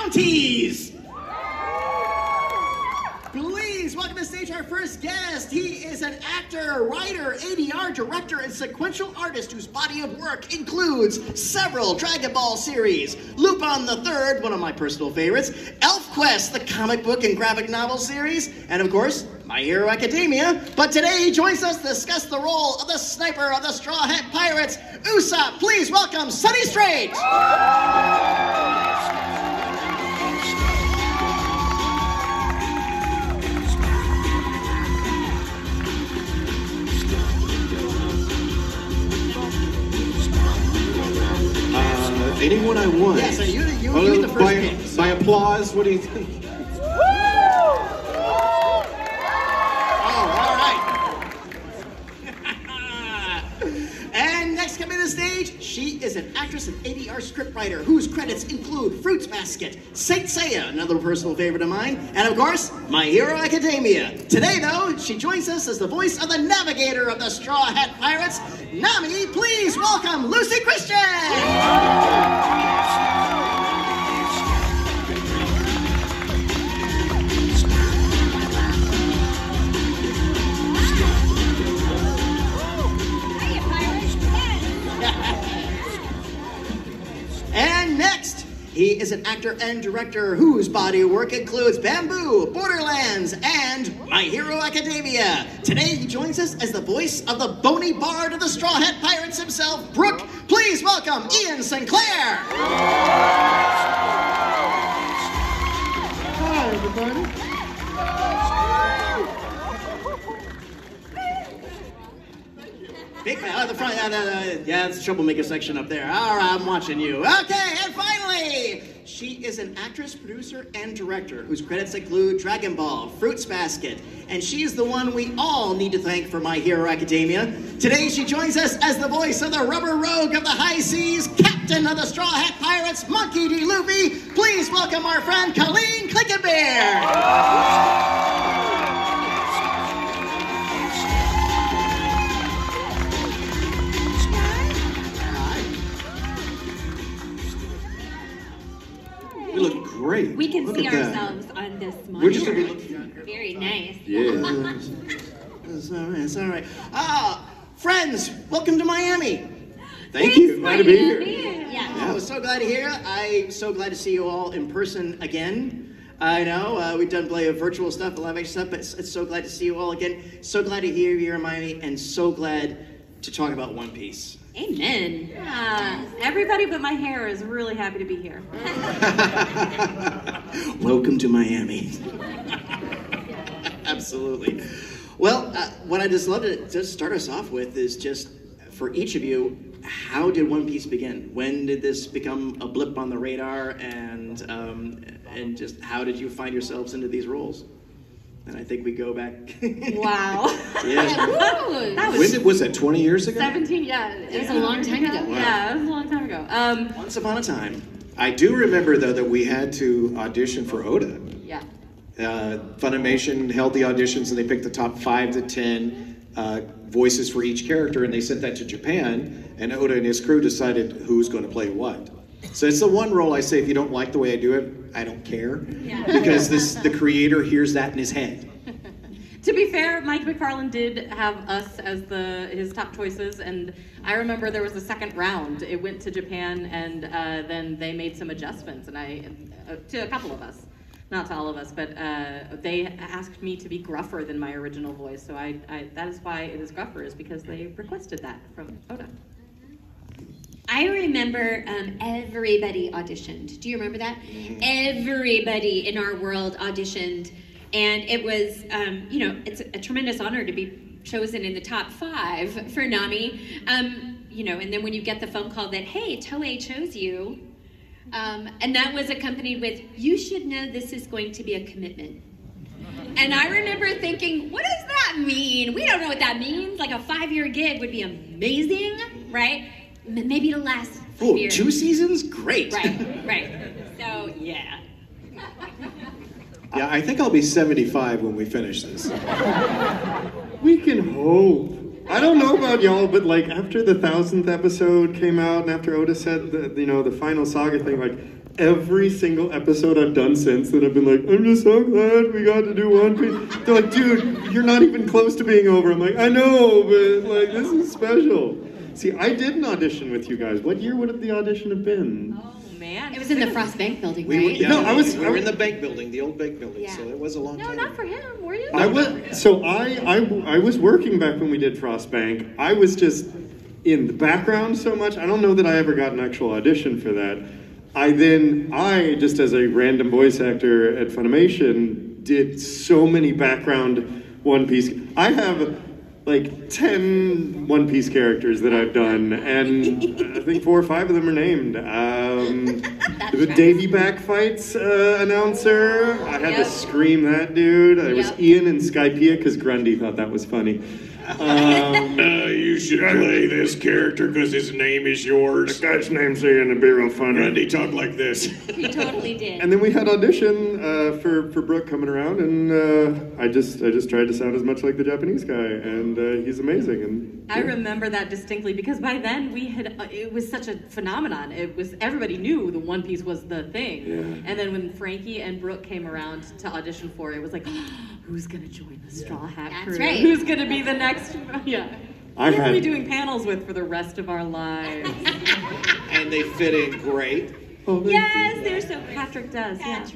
bounties! Please welcome to the stage our first guest. He is an actor, writer, ADR director, and sequential artist whose body of work includes several Dragon Ball series, Lupin the Third, one of my personal favorites, Elf Quest, the comic book and graphic novel series, and of course, My Hero Academia. But today he joins us to discuss the role of the sniper of the Straw Hat Pirates, Usopp. Please welcome Sonny Strait. Anyone I want. Yes, you get the first pick. By applause, what do you think? All right. And next coming to the stage, she is an actress and ADR scriptwriter whose credits include Fruits Basket, Saint Seiya, another personal favorite of mine, and of course, My Hero Academia. Today, though, she joins us as the voice of the navigator of the Straw Hat Pirates, Nami. Please welcome Luci Christian. And next, he is an actor and director whose body of work includes Bamboo, Borderlands, and My Hero Academia. Today, he joins us as the voice of the bony bard of the Straw Hat Pirates himself, Brook. Please welcome Ian Sinclair. Hi, everybody. Big man, at the front. Yeah, it's the troublemaker section up there. All right, I'm watching you. Okay, and finally, she is an actress, producer, and director whose credits include Dragon Ball, Fruits Basket, and she's the one we all need to thank for My Hero Academia. Today, she joins us as the voice of the rubber rogue of the high seas, captain of the Straw Hat Pirates, Monkey D. Luffy. Please welcome our friend Colleen, Clinkenbeard. We look great. We can look see at that. ourselves on this monitor. We're just gonna be looking. Very nice. Yeah. It's all right, it's all right. Friends, welcome to Miami. Thank you. Glad to be here. Yeah. I was so glad to hear. I'm so glad to see you all in person again. I know, we've done plenty of virtual stuff, live action stuff, but it's so glad to see you all again. So glad to hear you here in Miami, and so glad to talk about One Piece. Amen. Everybody but my hair is really happy to be here. Welcome to Miami. Absolutely. Well, what I just love to just start us off with is just, for each of you, how did One Piece begin? When did this become a blip on the radar, and just how did you find yourselves into these roles? And I think we go back. Wow. Yeah. That Was that 20 years ago? 17, yeah. It was a long time ago. Wow. Yeah, it was a long time ago. Once upon a time. I do remember, though, that we had to audition for Oda. Yeah. Funimation held the auditions, and they picked the top 5 to 10 voices for each character, and they sent that to Japan, and Oda and his crew decided who's going to play what. So it's the one role I say, if you don't like the way I do it, I don't care, because the creator hears that in his head. To be fair, Mike McFarlane did have us as his top choices, and I remember there was a second round. It went to Japan, and then they made some adjustments, and to a couple of us. Not to all of us, but they asked me to be gruffer than my original voice, so that is why it is gruffer, is because they requested that from Oda. I remember everybody auditioned. Do you remember that? Everybody in our world auditioned, and it was, it's a tremendous honor to be chosen in the top 5 for Nami. And then when you get the phone call that, hey, Toei chose you, and that was accompanied with, you should know this is going to be a commitment. And I remember thinking, what does that mean? We don't know what that means. Like a 5-year gig would be amazing, right? Maybe it'll last 5 years. 2 seasons? Great. Right. So, yeah. Yeah, I think I'll be 75 when we finish this. We can hope. I don't know about y'all, but like after the 1000th episode came out and after Oda said the final saga thing, like every single episode I've done since then, I've been like, I'm just so glad we got to do One Piece. They're like, dude, you're not even close to being over. I'm like, I know, but like, this is special. See, I did an audition with you guys. What year would the audition have been? Oh man, It was in the Frost Bank building, We right? were, yeah, No, we were in the bank building, the old bank building, Yeah. so it was a long No, time. not for him. Were you? I was working back when we did Frost Bank. I was just in the background so much. I don't know that I ever got an actual audition for that. I just as a random voice actor at Funimation, did so many background One Piece. I have like 10 One Piece characters that I've done, and I think 4 or 5 of them are named. The Davy Back Fights announcer, I had to scream that dude. There was Ian and Skypea because Grundy thought that was funny. You should play this character because his name is yours. The guy's name's Ian, it'd be real funny. Randy, talk like this. He totally did. And then we had audition for Brook coming around, and I just tried to sound as much like the Japanese guy, and he's amazing. And I remember that distinctly because by then it was such a phenomenon. Everybody knew the One Piece was the thing. Yeah. And then when Frankie and Brook came around to audition for it, it was like, who's gonna join the Straw Hat That's crew? right. Who's gonna be the next? Yeah. I Who are we had- doing panels with for the rest of our lives? And they fit in great. Oh, thank Yes, you. they're so Patrick does. Yeah.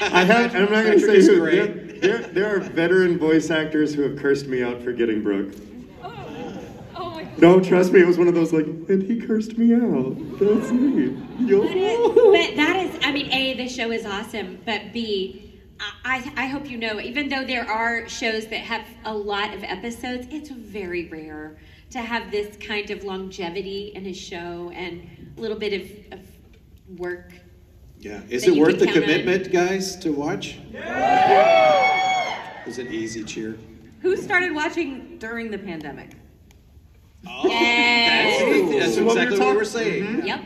I'm not going to say Patrick is who. great. There are veteran voice actors who have cursed me out for getting Brook. Oh my God. No, trust me, it was one of those like, and he cursed me out. That's me. But that is, I mean, A, the show is awesome, but B, I hope you know, even though there are shows that have a lot of episodes, it's very rare to have this kind of longevity in a show and a little bit of work. Yeah. Is That it you worth can the count on. commitment, guys, to watch? It was an easy cheer. Who started watching during the pandemic? Oh, Yes. that's exactly what we were saying. Yep.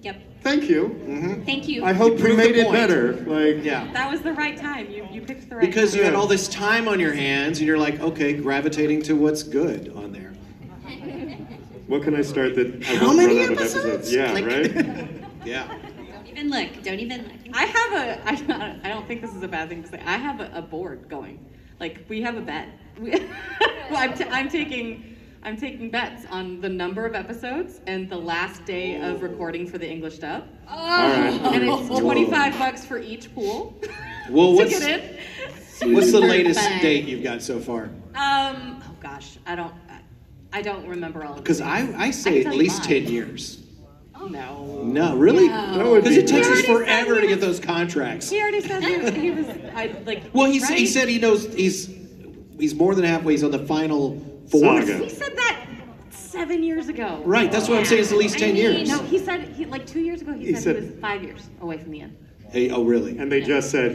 Yep. Thank you. Thank you. I hope You we proved made the it point. better. Like, Yeah. That was the right time. You picked the right Because time. you had all this time on your hands, and you're like, okay, gravitating to what's good on there. what can I start that I How won't many run out of episodes? episodes? Yeah, Like- right? Yeah. Don't even look. Don't even look. I don't think this is a bad thing to say. I have a board going. Like we have a bet. I'm taking bets on the number of episodes and the last day of recording for the English dub. All right. And it's $25 for each pool Well, to what's get in. what's the latest fun. date you've got so far? Oh gosh, I don't remember all of Because it. I say tell at you least mine. 10 years. No. No, really? No. That would Because be it takes us We already said forever he to get was- those contracts. He already said he was like. Well, he right? said he knows he's more than halfway. He's on the final fourth. Saga. He said that 7 years ago. Right, that's what I'm saying. It's at least 10 years. No, he said like 2 years ago. He He said he said- was 5 years away from the end. Hey, oh, really? And he just said,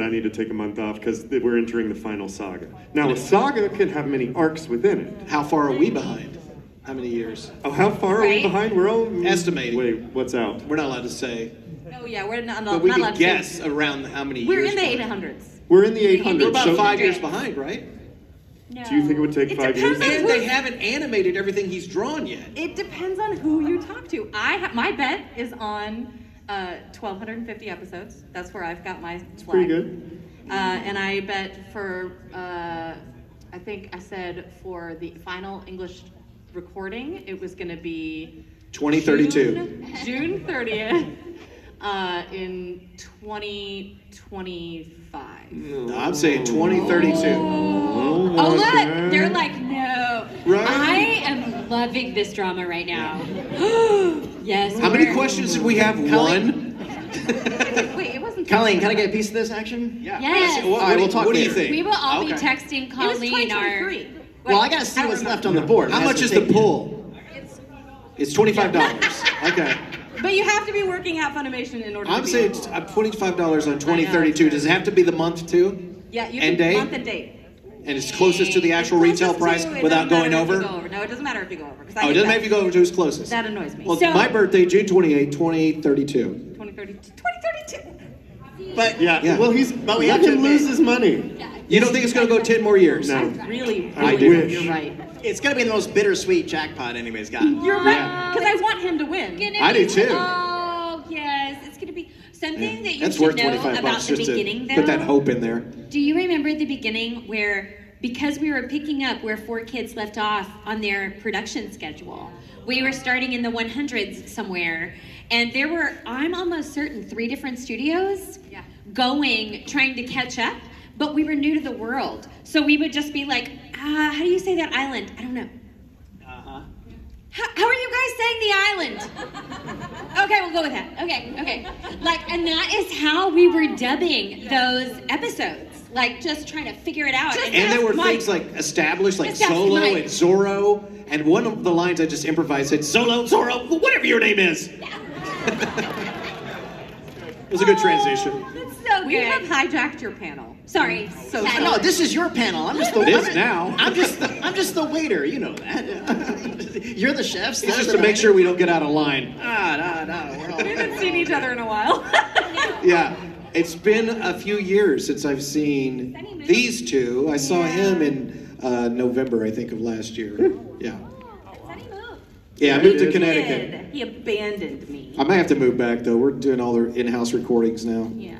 I need to take a month off because we're entering the final saga. Now, a saga can have many arcs within it. How far are we behind? How many years? Oh, how far are we Right. behind? We're all Estimating. Wait, what's out? We're not allowed to say. Oh yeah, we're not. But we not can allowed to guess say- around how many We're years. in the behind. 800s. We're in the 800s. We're about so 5 years behind, right? No. Do you think it would take It 5 years? depends on And they haven't animated everything he's drawn yet. It depends on who you talk to. My bet is on 1,250 episodes. That's where I've got my flag. Pretty good. And I bet for I think I said for the final English recording, it was going to be 2032. June 30th in 2025. No, I'm saying 2032. Oh look, they're like, no. Right. I am loving this drama right now. Yes. How many we're- questions did we have? One? Wait, it wasn't. Colleen, can I get a piece of this action? Yeah. Yes. What, All right, we'll talk what do you later. think? We will all be Okay. texting It was Colleen our. 2023. Well, I Wait, gotta see don't what's remember. left on the board. How That's much is what's the taking- pull? It's $25. Okay. But you have to be working at Funimation in order I'm to be saying able- I'm $25 on 2032. Does it have to be the month too? Yeah, you and can day? month and date. And it's closest to the actual It's retail closest price to- it without doesn't going matter if you over? go No, it doesn't matter if you go over. 'cause I Oh, it hate doesn't that. matter if you go over to who's closest. That annoys me. Well, So- my birthday, June 28, 2032. 2032. But Yeah. Well, But we let have to him lose admit- his money. You don't think it's going to go 10 more years? No. Really, I really, wish. you're right. it's gonna be the most bittersweet jackpot anybody's got. You're right, because I want him to win. I do too. Oh, yeah. Something that you That's should worth know 25 about bucks the just to beginning, though. put that hope in there. Do you remember the beginning where, because we were picking up where 4Kids left off on their production schedule, we were starting in the 100s somewhere, and there were, I'm almost certain, 3 different studios trying to catch up, but we were new to the world. So we would just be like, how do you say that island? I don't know. How are you guys saying the island? Okay, we'll go with that. Okay. And that is how we were dubbing those episodes. Just trying to figure it out. And there were things established, like Solo and Zorro. And one of the lines I just improvised said, Solo, Zorro, whatever your name is. It was a good transition. That's so good. We have hijacked your panel. Sorry. So Sorry. No, this is your panel. I'm just the. It is now. I'm just the waiter. You know that. You're the chefs. It's just to make sure we don't get out of line. No. We're all. We haven't seen each other in a while. Yeah, it's been a few years since I've seen these two. I saw him in November, I think, of last year. Yeah. Sonny moved. Yeah, I moved to Connecticut. He abandoned me. I might have to move back, though. We're doing all our in-house recordings now. Yeah.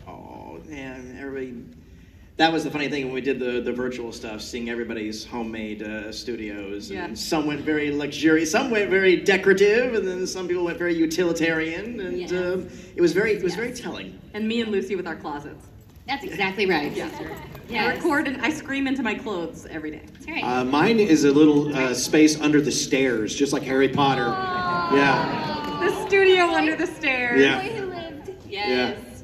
Oh, man, everybody. That was the funny thing when we did the virtual stuff, seeing everybody's homemade studios. And some went very luxurious, some went very decorative, and then some people went very utilitarian. And it was very telling. And me and Luci with our closets. That's exactly right. Yeah. Yes. I record and I scream into my clothes every day. That's right. Mine is a little space under the stairs, just like Harry Potter. Yeah. The studio under the stairs. Yeah. The boy who lived. Yes.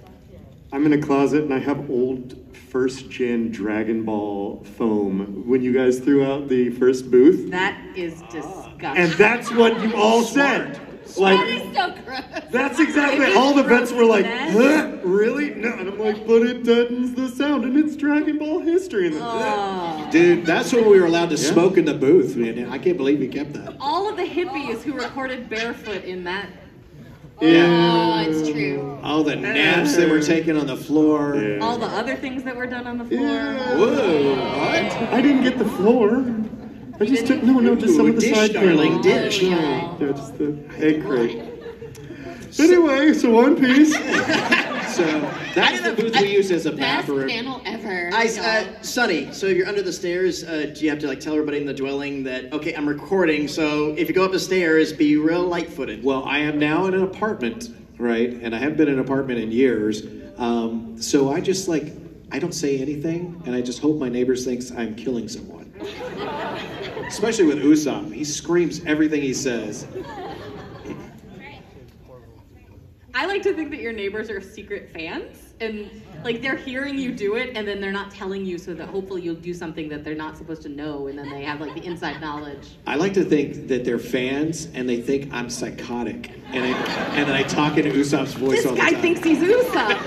I'm in a closet and I have old first-gen Dragon Ball foam when you guys threw out the first booth. That is disgusting. And that's what you all said. That is so gross. That's exactly, all the vets were like, huh? Really? No, and I'm like, but it deadens the sound and it's Dragon Ball history. And Dude, that's when we were allowed to smoke in the booth, man. I can't believe he kept that. All of the hippies who recorded barefoot in that. Oh, it's true. All the naps that were taken on the floor. Yeah. All the other things that were done on the floor. Yeah. Whoa, what? I didn't get the floor. I just took, just some of the Dish, side darling, panels. dish. No, yeah, just the egg crate. Anyway, so One Piece. So that's the booth we use as a Best bathroom. panel ever. Sonny, so you're under the stairs. Do you have to tell everybody in the dwelling that, okay, I'm recording, so if you go up the stairs, be real light-footed? Well, I am now in an apartment, right? And I haven't been in an apartment in years. So I just I don't say anything, and I just hope my neighbors thinks I'm killing someone. Especially with Usopp. He screams everything he says. I like to think that your neighbors are secret fans and they're hearing you do it and then they're not telling you so that hopefully you'll do something that they're not supposed to know and then they have the inside knowledge. I like to think that they're fans and they think I'm psychotic. And then I talk in Usopp's voice all the time. This guy thinks he's Usopp.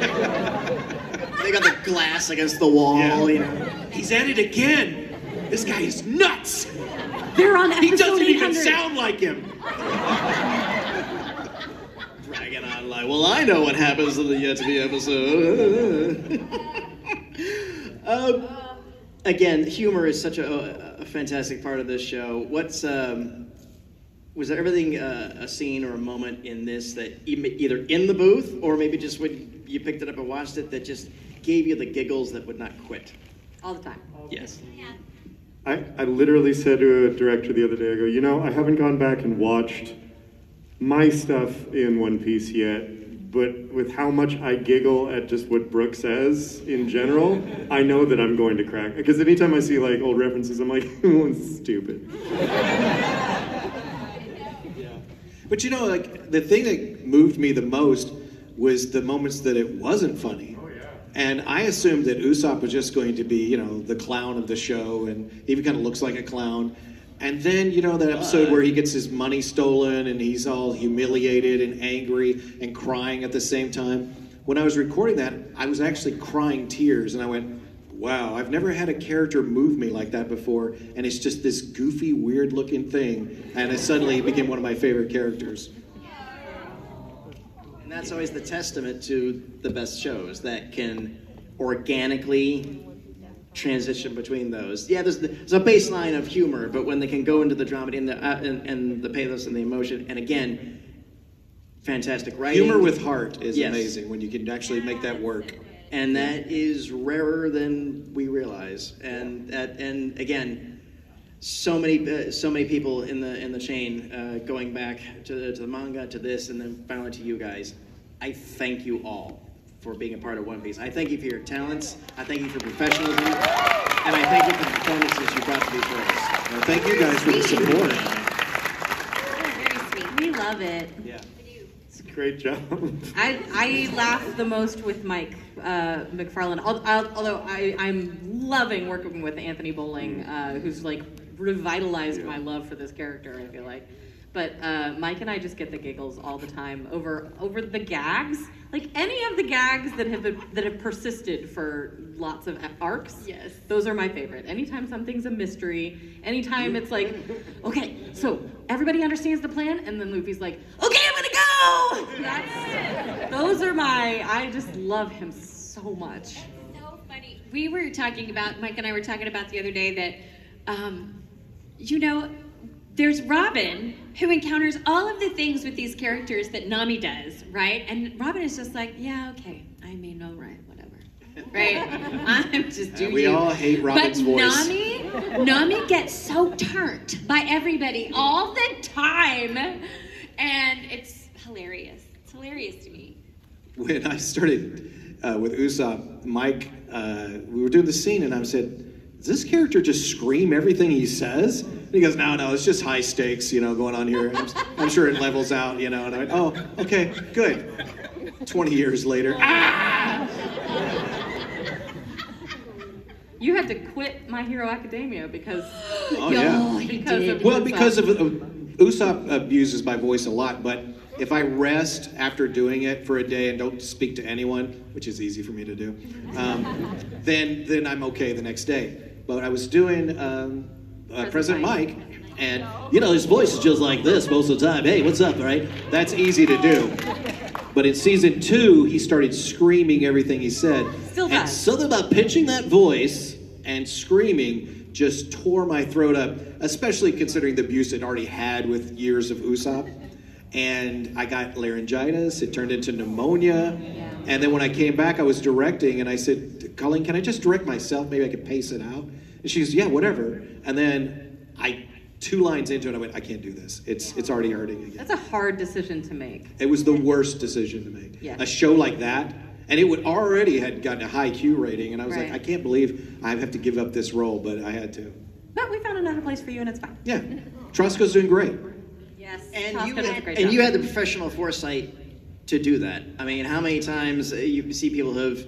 They got the glass against the wall, you know. He's at it again. This guy is nuts. They're on episode He doesn't 800. even sound like him. Dragging on like, well, I know what happens in the yet to be episode. Again, humor is such a fantastic part of this show. Was there everything a scene or a moment in this that either in the booth or maybe just when you picked it up and watched it that just gave you the giggles that would not quit? All the time. Yes. I literally said to a director the other day, I go, I haven't gone back and watched my stuff in One Piece yet, but with how much I giggle at just what Brook says in general, I know that I'm going to crack. Because anytime I see old references, I'm like, oh, it's stupid. But the thing that moved me the most was the moments that it wasn't funny. And I assumed that Usopp was just going to be, the clown of the show, and he even kind of looks like a clown. And then, that episode where he gets his money stolen and he's all humiliated and angry and crying at the same time. When I was recording that, I was actually crying tears, and I went, wow, I've never had a character move me like that before, and it's just this goofy, weird-looking thing, and it suddenly became one of my favorite characters. And that's always the testament to the best shows that can organically transition between those. Yeah, there's a baseline of humor, but when they can go into the drama and the pathos and the emotion, and again, fantastic writing. Humor with heart is Yes. amazing when you can actually make that work. And that is rarer than we realize. And again, so many people in the chain, going back to the manga, to this, and then finally to you guys. I thank you all for being a part of One Piece. I thank you for your talents. I thank you for professionalism, and I thank you for the performances you brought to these roles. Well, thank you guys for the support. Very sweet. We love it. Yeah. It's a great job. I laugh the most with Mike McFarlane, although I'm loving working with Anthony Bowling, who's like revitalized my love for this character, I feel like. But Mike and I just get the giggles all the time over the gags, like any of the gags that have persisted for lots of arcs. Yes, those are my favorite. Anytime something's a mystery, anytime it's like, okay, so everybody understands the plan, and then Luffy's like, okay, I'm gonna go. Those are I just love him so much. so funny. Mike and I were talking about the other day that, there's Robin, who encounters all of the things with these characters that Nami does, right? And Robin is just like, yeah, okay, I mean, no, right, whatever, right? I'm just doing We all hate Robin's voice. Nami gets so turned by everybody all the time, and it's hilarious. It's hilarious to me. When I started with Usopp, Mike, we were doing the scene, and I said, does this character just scream everything he says? And he goes, no, it's just high stakes, going on here. I'm sure it levels out, and I went, oh, okay, good. 20 years later, You had to quit My Hero Academia because because of Usopp abuses my voice a lot, but if I rest after doing it for a day and don't speak to anyone, which is easy for me to do, then I'm okay the next day. But I was doing President Mike, and his voice is just like this most of the time. Hey, what's up, right? That's easy to do. But in season 2, he started screaming everything he said. Still does. And something about pitching that voice and screaming just tore my throat up, especially considering the abuse I'd already had with years of Usopp. And I got laryngitis, it turned into pneumonia. Yeah. And then when I came back, I was directing, and I said, Colleen, can I just direct myself? Maybe I could pace it out. And she goes, yeah, whatever. And then 2 lines into it, I went, I can't do this. It's already hurting again. That's a hard decision to make. It was the worst decision to make. Yeah. A show like that, and it would already had gotten a high Q rating, and I was like, I can't believe I have to give up this role, but I had to. But we found another place for you, and it's fine. Yeah, Trosco's doing great. Yes, And Tosca does a great job. you had the professional foresight to do that. I mean, how many times you see people who have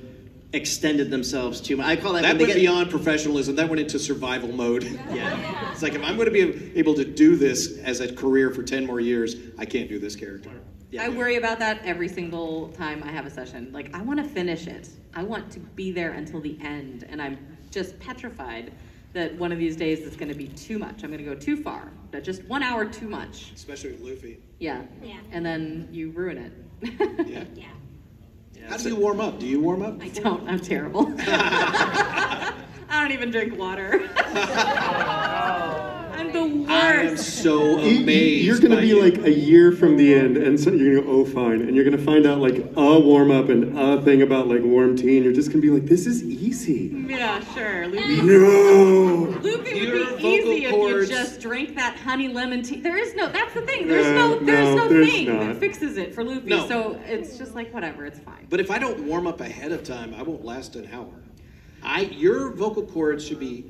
extended themselves too much? I call that That when they went get beyond professionalism. That went into survival mode. Yeah. It's like, if I'm going to be able to do this as a career for 10 more years, I can't do this character. Yeah. I worry about that every single time I have a session. Like, I want to finish it. I want to be there until the end, and I'm just petrified that one of these days it's going to be too much. I'm going to go too far. That just 1 hour too much. Especially with Luffy. Yeah. Yeah. And then you ruin it. Yeah. Yeah. How do you warm up? Do you warm up? I don't. I'm terrible. I don't even drink water. I'm the worst. I am so amazed. You're going to by be you. like a year from the end, and so you're going to go, oh, fine. And you're going to find out like a warm up and a thing about like warm tea, and you're just going to be like, this is easy. Yeah, sure. Luffy No! would Your be easy if you cords- just drank that honey lemon tea. There is no, that's the thing. There's There's no thing not. that fixes it for Luffy. No. So it's just like, whatever, it's fine. But if I don't warm up ahead of time, I won't last an hour. Your vocal cords should be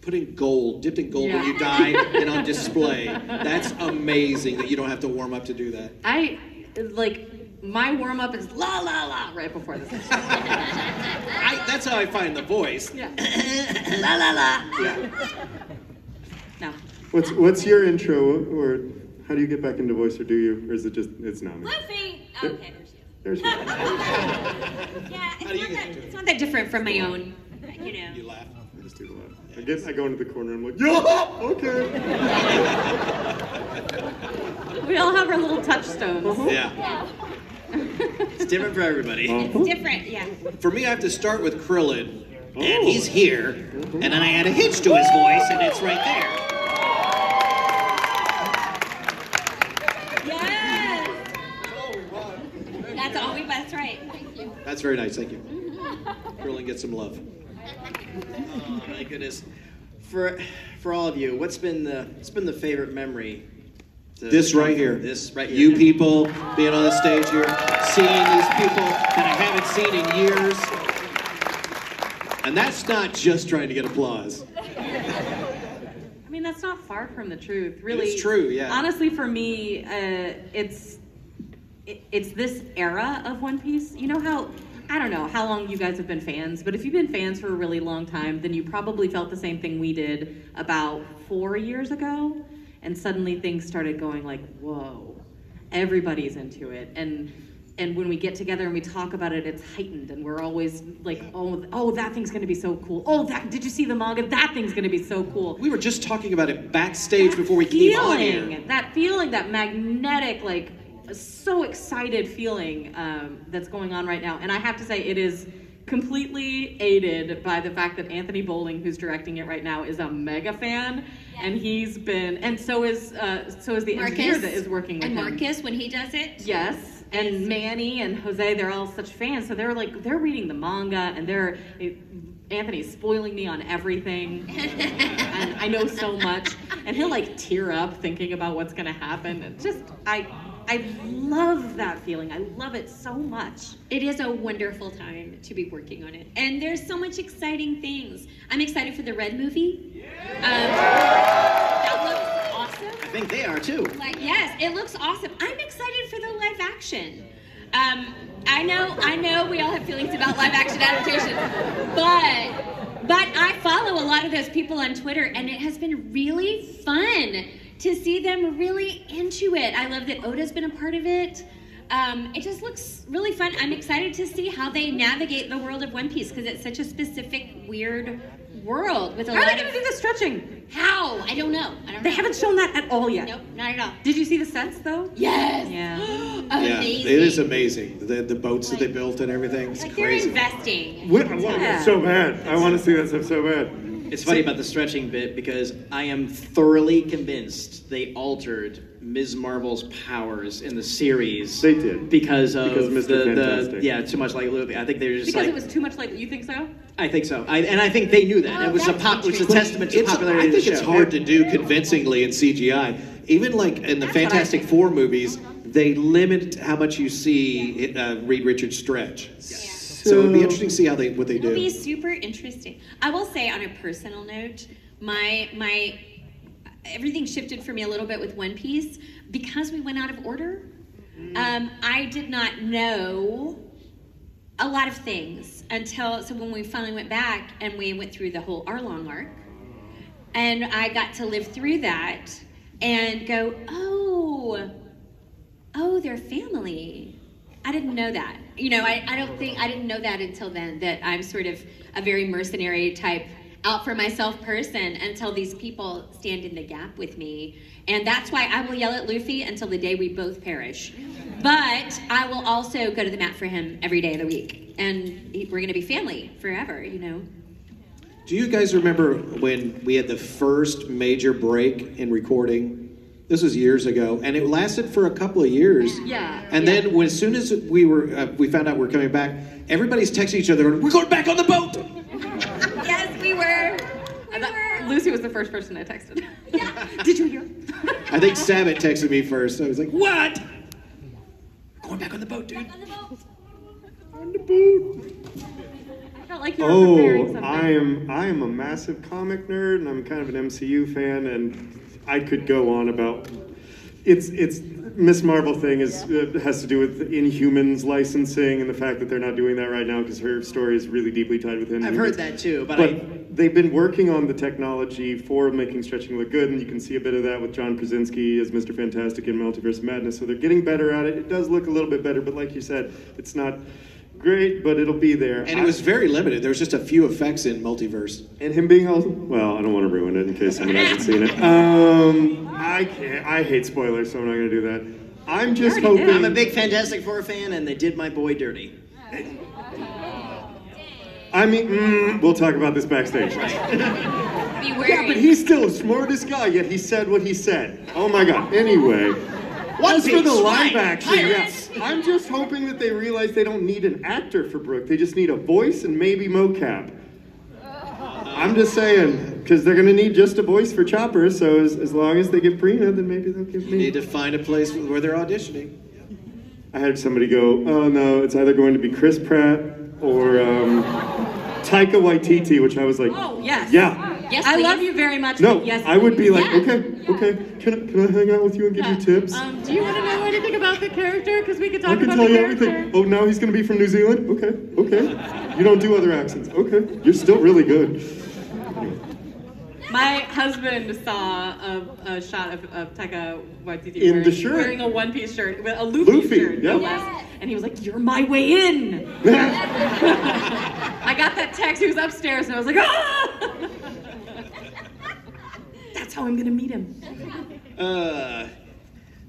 dipped in gold when you die and on display. That's amazing that you don't have to warm up to do that. My warm up is la la la right before the session. That's how I find the voice. Yeah. La la la. Yeah. No. What's your intro, or how do you get back into voice, or do you, or is it just, it's Nami? Luffy! Okay, There's you. yeah, it's not that different from my own, You laugh. I just do the laugh. I go into the corner and I'm like, yo, okay. We all have our little touchstones. Yeah. It's different for everybody. It's different, yeah. For me, I have to start with Krillin, and he's here, and then I add a hitch to his voice, and it's right there. Yes! very nice. Thank you. Curling gets some love. Oh my goodness. For all of you, what's been the favorite memory? This right here. This right here. You people being on the stage here, seeing these people that I haven't seen in years. And that's not just trying to get applause. I mean, that's not far from the truth, really. It's true, yeah. Honestly, for me, it's this era of One Piece. You know how, I don't know how long you guys have been fans, but if you've been fans for a really long time, then you probably felt the same thing we did about 4 years ago. And suddenly things started going like, whoa, everybody's into it. And when we get together and we talk about it, it's heightened. And we're always like, oh, that thing's gonna be so cool. Oh, did you see the manga? That thing's gonna be so cool. We were just talking about it backstage before we came on here. That feeling, that magnetic, like, so excited feeling that's going on right now. And I have to say, it is completely aided by the fact that Anthony Bowling, who's directing it right now, is a mega fan. Yes. And he's been, and so is the engineer that is working with him. And Marcus, when he does it. Yes, and Manny and Jose, they're all such fans. So they're reading the manga, and Anthony's spoiling me on everything. And I know so much. And he'll like tear up thinking about what's gonna happen. And just, I love that feeling. I love it so much. It is a wonderful time to be working on it. And there's so much exciting things. I'm excited for the Red movie. That looks awesome. I think they are too. Like, yes, it looks awesome. I'm excited for the live action. I know we all have feelings about live action adaptation, but I follow a lot of those people on Twitter, and it has been really fun to see them really into it. I love that Oda's been a part of it. It just looks really fun. I'm excited to see how they navigate the world of One Piece, because it's such a specific, weird world with a lot of... How are they going to do the stretching? How? I don't know. They haven't shown that at all yet. Nope, not at all. Did you see the sets, though? Yes! Yeah. Amazing. Yeah, it is amazing. The boats that they built and everything. It's like crazy. They're investing. I want that so bad. I want to see that stuff so bad. It's funny about the stretching bit, because I am thoroughly convinced they altered Ms. Marvel's powers in the series. They did. Because of Mr. Fantastic. too much like Luffy. I think they're just because it was too much like, you think so? I think so. And I think they knew that. Oh, It was a testament to popularity I think of the it's show. hard to do convincingly in CGI. Even like in the Fantastic Four movies, they limit how much you see Reed Richards stretch. Yeah. So it'd be interesting to see what they do. It'll be super interesting. I will say, on a personal note, my everything shifted for me a little bit with One Piece because we went out of order. I did not know a lot of things so when we finally went back and we went through the whole Arlong arc, and I got to live through that and go, oh, they're family. I didn't know that. You know, I didn't know that until then, that I'm sort of a very mercenary type, out for myself person, until these people stand in the gap with me. And that's why I will yell at Luffy until the day we both perish. But I will also go to the mat for him every day of the week. And we're going to be family forever, you know. Do you guys remember when we had the first major break in recording? This was years ago, and it lasted for a couple of years. Yeah. And then, as soon as we found out we're coming back, everybody's texting each other, "We're going back on the boat." Yes, we were. Lucy was the first person I texted. Yeah. Did you hear? I think Sabat texted me first. I was like, "What? We're going back on the boat, dude." On the boat. I felt like you were preparing something. I am a massive comic nerd, and I'm kind of an MCU fan, and I could go on about it's Miss Marvel thing has to do with Inhumans licensing and the fact that they're not doing that right now because her story is really deeply tied with Inhumans. I've heard that too, but they've been working on the technology for making stretching look good, and you can see a bit of that with John Krasinski as Mr. Fantastic in Multiverse of Madness. So they're getting better at it. It does look a little bit better, but like you said, it's not great, but it'll be there. And it was very limited. There was just a few effects in Multiverse. And him being well, I don't want to ruin it in case someone hasn't seen it. I can't. I hate spoilers, so I'm not going to do that. I'm just hoping. I'm a big Fantastic Four fan, and they did my boy dirty. I mean, we'll talk about this backstage. Be wary. Yeah, but he's still the smartest guy, yet he said what he said. Oh my God. Anyway, One As Piece, for the live right, action, pirates. yes. I'm just hoping that they realize they don't need an actor for Brook. They just need a voice and maybe mocap. I'm just saying, because they're going to need just a voice for Chopper, so as long as they give Prina, then maybe they'll give You me. need to find a place where they're auditioning. I had somebody go, oh no, it's either going to be Chris Pratt or Taika Waititi, which I was like, Oh, yes. yeah. Yes, I please. love you very much. No, but yes, I would be like, Yeah. okay, can I hang out with you and give you tips? Do you want to know anything about the character? Because we could talk I can about tell the you character. everything. Oh, now he's going to be from New Zealand? Okay. You don't do other accents. Okay. You're still really good. My husband saw a shot of Taika Waititi In wearing, the shirt. wearing a one-piece shirt, with a Luffy shirt, no yeah. less. And he was like, "You're my way in." I got that text. He was upstairs, and I was like, "Ah!" That's how I'm gonna meet him.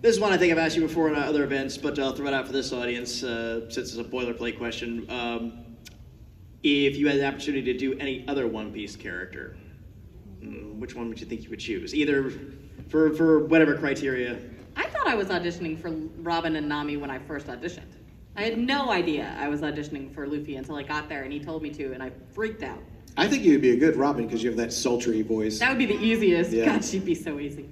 This is one I think I've asked you before in other events, but I'll throw it out for this audience since it's a boilerplate question. If you had the opportunity to do any other One Piece character, which one would you think you would choose? Either for whatever criteria. I thought I was auditioning for Robin and Nami when I first auditioned. I had no idea I was auditioning for Luffy until I got there, and he told me to, and I freaked out. I think you'd be a good Robin because you have that sultry voice. That would be the easiest. Yeah. God, she'd be so easy.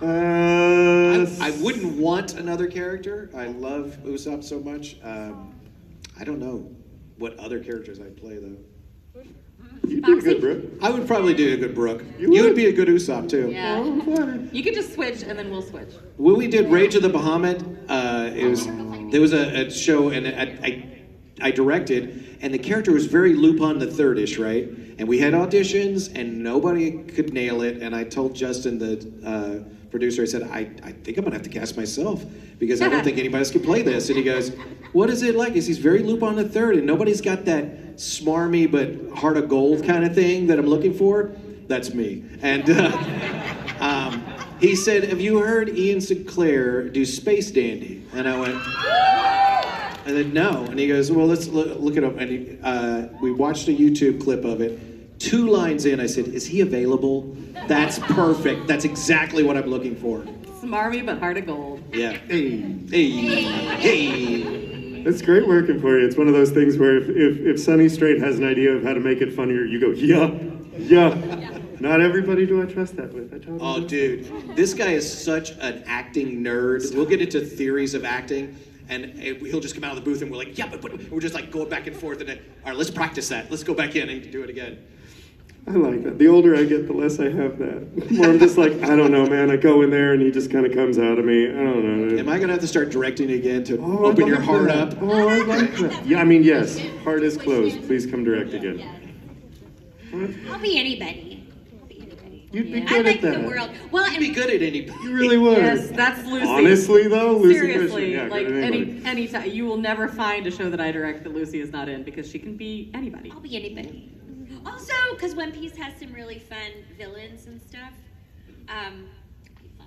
I wouldn't want another character. I love Usopp so much. I don't know what other characters I'd play though. You'd do a good Brook. I would probably do a good Brook. You You would would? be a good Usopp too. Yeah. Oh, I'm flattered. You could just switch, and then we'll switch. When we did Rage of the Bahamut, there was a show and I directed, and the character was very Lupin the Third-ish, right? And we had auditions, and nobody could nail it. And I told Justin, the producer, I said, I think I'm gonna have to cast myself because I don't think anybody else can play this. And he goes, what is it like? He's very Lupin the Third, and nobody's got that smarmy but heart of gold kind of thing that I'm looking for. That's me. And he said, have you heard Ian Sinclair do Space Dandy? And I went, I said, no. And he goes, well, let's look it up. And we watched a YouTube clip of it. 2 lines in, I said, is he available? That's perfect. That's exactly what I'm looking for. Smarmy, but heart of gold. Yeah. Hey. It's great working for you. It's one of those things where if Sonny Strait has an idea of how to make it funnier, you go, yeah. Not everybody do I trust that with. I totally Oh, do. dude. This guy is such an acting nerd. We'll get into theories of acting. And he'll just come out of the booth and we're like, yeah, but we're just like going back and forth. And then, all right, let's practice that. Let's go back in and do it again. I like that. The older I get, the less I have that. The more I'm just like, I don't know, man. I go in there and he just kind of comes out of me. I don't know. Am I going to have to start directing again to Oh, open I your like heart that. up? Oh, I like that. Yeah, I mean, yes. Heart is closed. Please come direct again. I'll be anybody. You'd be I good like at that. the world. Well, You'd be good at anybody. You really would. Yes, that's Lucy. Honestly, though, Lucy Seriously, Christian, yeah, like good at anybody. any time, you will never find a show that I direct that Lucy is not in because she can be anybody. I'll be anybody. Also, because One Piece has some really fun villains and stuff. It'd be fun.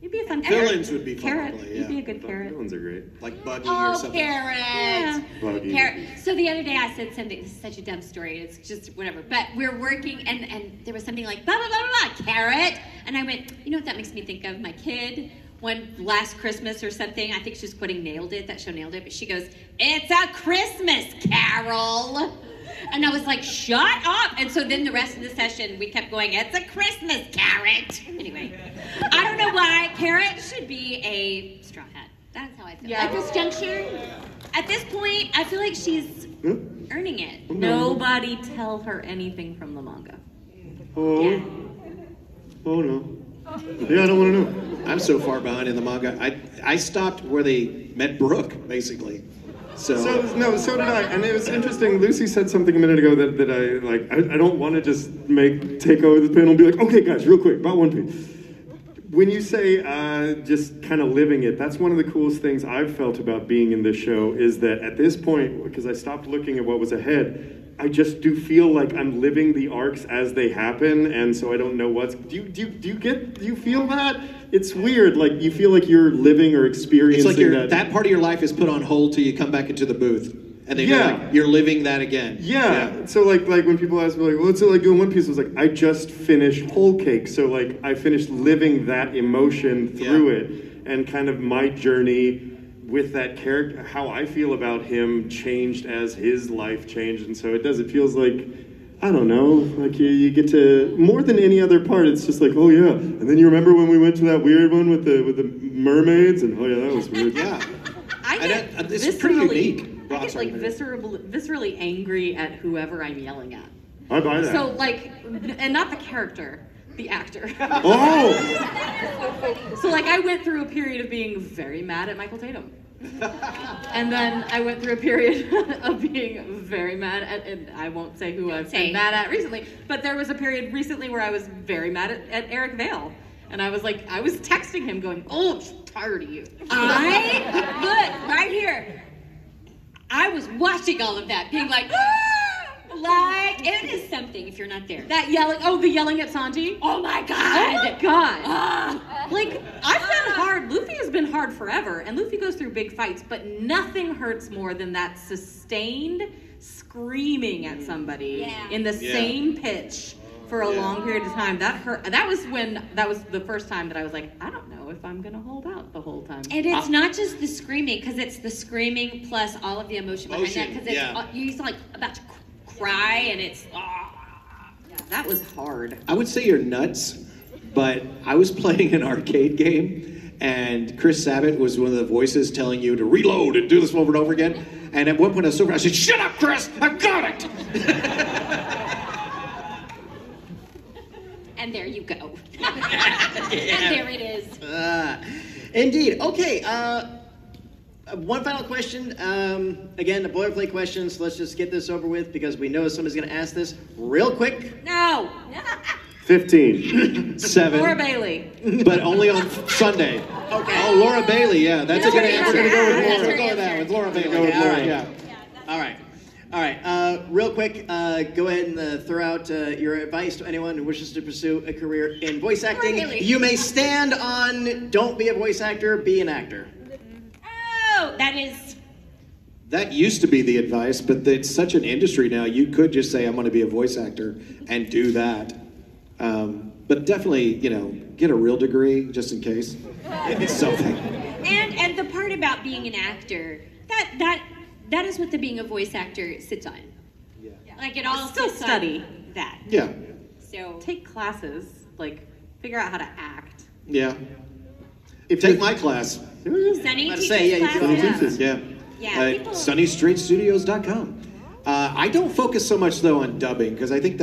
You'd be a fun carrot. Villains would be fun to Carrot. play, You'd be yeah. a good carrot. Villains are great. Like Buggy or Oh, something. Carrot. Buggy. Carrot. So the other day I said something. This is such a dumb story. It's just whatever. But we're working, and there was something like blah blah blah blah blah Carrot, and I went. You know what that makes me think of? My kid. One last Christmas or something. I think she's quoting Nailed It. That show Nailed It. But she goes, "It's a Christmas Carol." And I was like, shut up. And so then the rest of the session, we kept going, it's a Christmas carrot. Anyway, I don't know why. Carrot should be a straw hat. That's how I feel. Yeah. At this juncture, at this point, I feel like she's earning it. Nobody tell her anything from the manga. Oh. Yeah. Oh, no. Yeah, I don't want to know. I'm so far behind in the manga. I stopped where they met Brook, basically. So So did I, and it was interesting. Lucy said something a minute ago that I like. I don't want to just take over the panel and be like, okay, guys, real quick about One Piece. When you say just kind of living it, that's one of the coolest things I've felt about being in this show is that at this point, because I stopped looking at what was ahead, I just do feel like I'm living the arcs as they happen, and so I don't know what's. Do you feel that? It's weird. Like you feel like you're living or it's experiencing like that part of your life is put on hold till you come back into the booth. And they feel like you're living that again. Yeah. So like when people ask me like, what's it like doing One Piece? I was like, I just finished Whole Cake. So like I finished living that emotion through it, and kind of my journey with that character, how I feel about him changed as his life changed. And so it feels like, I don't know, like you get to, more than any other part, it's just like, oh yeah. And then you remember when we went to that weird one with the mermaids, and oh yeah, that was weird. Yeah. I get it's pretty unique. I get like viscerally angry at whoever I'm yelling at. I buy that. So like, and not the character, the actor. Oh! So like I went through a period of being very mad at Michael Tatum. And then I went through a period of being very mad at, and I won't say who I've been mad at recently, but there was a period recently where I was very mad at Eric Vale. And I was texting him going, oh, I'm so tired of you. Look, right here. I was watching all of that, being like, like, it is something if you're not there. That the yelling at Sanji? Oh my God. Oh my God. Like, I've been hard. Luffy has been hard forever, and Luffy goes through big fights, but nothing hurts more than that sustained screaming at somebody in the same pitch for a long period of time. That hurt. That was the first time that I was like, I don't know if I'm going to hold out the whole time. And it's not just the screaming, because it's the screaming plus all of the emotion behind that, because you're like about to cry, and it's that was hard. I would say you're nuts, but I was playing an arcade game, and Chris Sabat was one of the voices telling you to reload and do this over and over again. And at one point I said, shut up, Chris, I've got it. And there you go. And there it is. Indeed. Okay. One final question. Again, the boilerplate questions. Let's just get this over with, because we know somebody's going to ask this real quick. No. 15. 7. Laura Bailey. But only on Sunday. Okay. Oh, Laura Bailey, yeah. That's a good answer. We're gonna go with Laura. We'll go with that with Laura Bailey. Go with Laura. Yeah. All right. All right. Real quick, go ahead and throw out your advice to anyone who wishes to pursue a career in voice acting. Really? You may stand on, don't be a voice actor, be an actor. Oh, That used to be the advice, but it's such an industry now. You could just say, I'm going to be a voice actor and do that. But definitely, get a real degree just in case. It's something. And the part about being an actor, that is what the being a voice actor sits on. Yeah. Like it all Still sits study on that. Yeah. So Take classes, like figure out how to act. Yeah. Take my class. Sunny teaches classes. Yeah. People... SunnyStraightStudios.com. I don't focus so much though on dubbing, because I think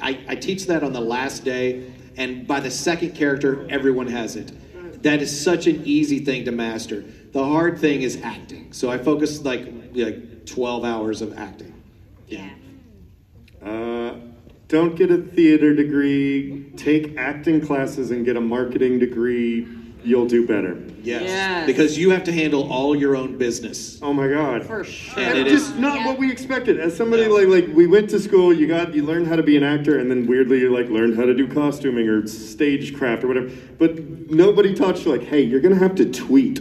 I teach that on the last day, and by the second character, everyone has it. That is such an easy thing to master. The hard thing is acting. So I focus like 12 hours of acting. Yeah. Don't get a theater degree. Take acting classes and get a marketing degree. You'll do better. Yes. Because you have to handle all your own business. Oh my God. For sure. And it just is not what we expected. As somebody like we went to school, you learned how to be an actor, and then weirdly you learned how to do costuming or stagecraft or whatever. But nobody taught you hey, you're gonna have to tweet.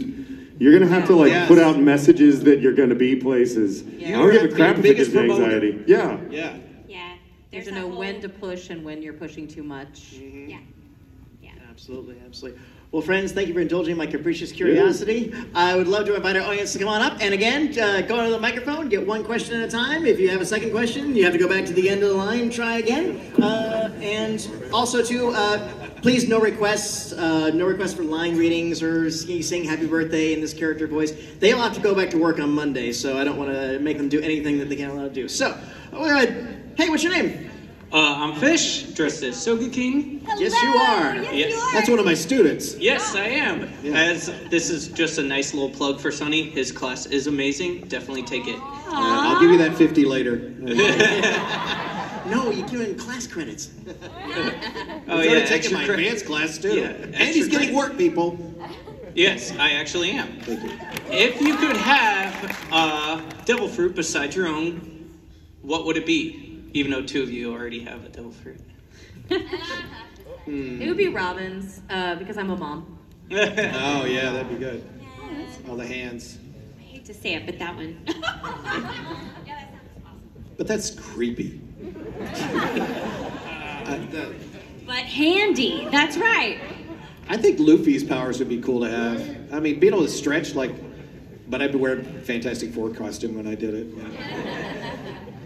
You're gonna have to put out messages that you're gonna be places. Yeah. I don't give a crap if it gives me anxiety. Yeah. Yeah. Yeah. You have to know when to push and when you're pushing too much. Mm-hmm. Yeah. Yeah. Absolutely. Well, friends, thank you for indulging my capricious curiosity. I would love to invite our audience to come on up. And again, go onto the microphone, get one question at a time. If you have a second question, you have to go back to the end of the line, try again. And also, too, please no requests for line readings or sing happy birthday in this character voice. They all have to go back to work on Monday, so I don't want to make them do anything that they can't allow to do. So, hey, what's your name? I'm Fish, dressed as Soga King. Hello. Yes, you are. Yes. You are. That's one of my students. Yes, I am. Yeah. As this is just a nice little plug for Sonny. His class is amazing. Definitely take it. I'll give you that 50 later. No, you're giving class credits. Oh He's yeah, taking my credit. advanced class too. Yeah, And extra he's getting credit. work, people. Yes, I actually am. Thank you. If you could have devil fruit beside your own, what would it be? Even though two of you already have a devil fruit. It would be Robin's, because I'm a mom. Oh yeah, that'd be good. All the hands. like to say it, but that one. Yeah, that sounds awesome. But that's creepy. But handy. That's right. I think Luffy's powers would be cool to have. I mean, being able to stretch, like, but I'd wear a Fantastic Four costume when I did it.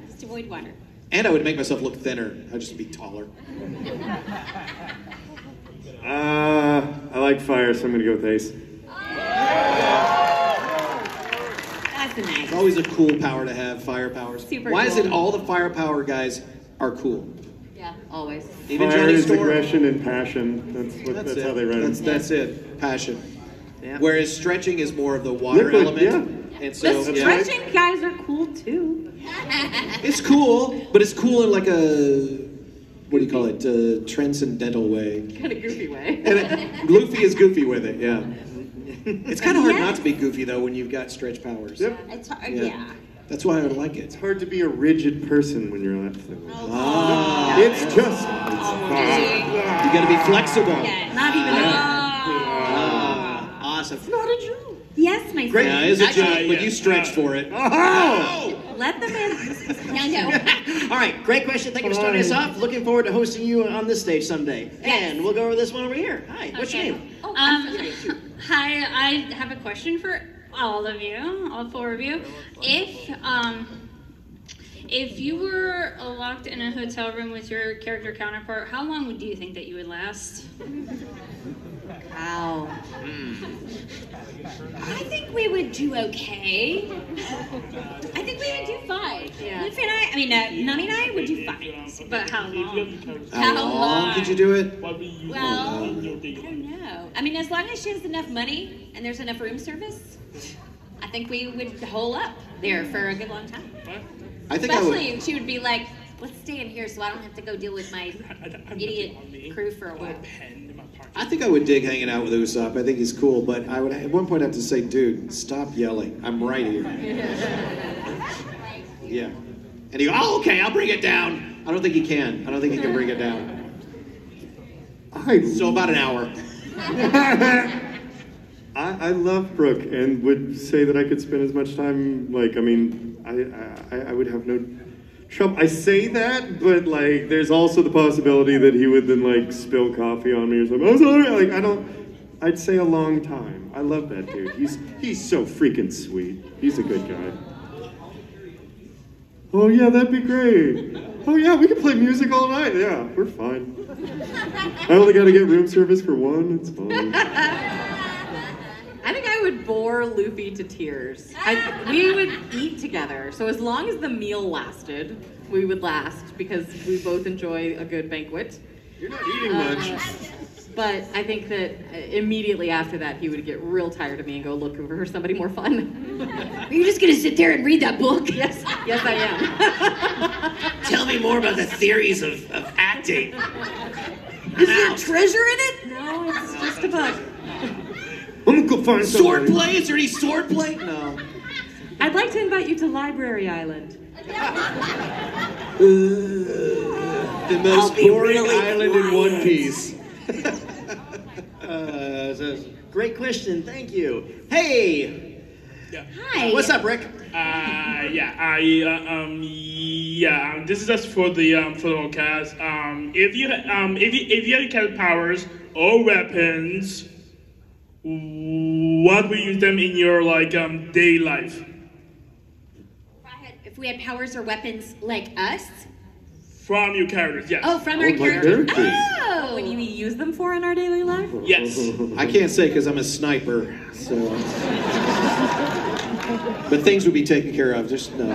Just avoid water. And I would make myself look thinner. I'd just be taller. I like fire, so I'm gonna go with Ace. That's nice. It's always a cool power to have, fire powers. Super Why is cool. it all the firepower guys are cool? Yeah, always. Even Fire Johnny is Storm. aggression and passion. That's it. how they write it. That's it. Passion. Yeah. Whereas stretching is more of the water Liquid, element. yeah. And so The yeah, stretching guys are cool too. it's cool, but it's cool in like a, what do you call it? Transcendental way. Kind of goofy way. And Luffy is goofy with it, yeah. It's kind of hard Yeah. not to be goofy though when you've got stretch powers. Yep. It's hard. Yeah. Yeah. That's why I like it. It's hard to be a rigid person when you're that thing. Ah, It's just. you gotta be flexible. Yes. Not even Awesome. Yes, my Great. friend. Yeah, it's a joke, but you stretch for it. Let the man. Yeah, no. All right, great question. Thank you for starting us off. Looking forward to hosting you on this stage someday. Yes. And we'll go over this one over here. Hi, what's your name? Hi, I have a question for all of you, all four of you. If you were locked in a hotel room with your character counterpart, how long do you think that you would last? Wow. I think we would do okay. I think we would do fine. Yeah. Luffy and I mean, Nami and I would do fine. But how long? How long could you do it? Well, I don't know. I mean, as long as she has enough money and there's enough room service, I think we would hole up there for a good long time. I think I would. Especially if she would be like, let's stay in here so I don't have to go deal with my idiot crew for a while. I think I would dig hanging out with Usopp. I think he's cool, but I would at one point have to say, dude, stop yelling. I'm right here. Yeah. And he go, oh, okay, I'll bring it down. I don't think he can. I don't think he can bring it down. So about an hour. I love Brook and would say that I could spend as much time, like, I mean, I would have no trouble. I say that, but, like, there's also the possibility that he would then, like, spill coffee on me or something. I'm sorry, like, I'd say a long time. I love that dude. He's so freaking sweet. He's a good guy. Oh, yeah, that'd be great. Oh, yeah, we can play music all night. Yeah, we're fine. I only got to get room service for one. It's fine. I think I would bore Luffy to tears. We would eat together, so as long as the meal lasted, we would last because we both enjoy a good banquet. You're not eating much. But I think that immediately after that, he would get real tired of me and go look for somebody more fun. Are you just going to sit there and read that book? Yes, I am. Tell me more about the theories of acting. Is there treasure in it? No, it's just a book. I'm gonna go find Sword somebody. play? Is there any sword play? No. I'd like to invite you to Library Island. The most boring island in One Piece. So great question. Thank you. Hey. Hi. What's up, Rick? This is just for the cast. If you had powers or weapons, what would you use them in your daily life? If we had powers or weapons like us? From your characters, yes. Oh, from our my characters. characters. Oh! What do you use them for in our daily life? Yes. I can't say because I'm a sniper, so. But things would be taken care of. Just no.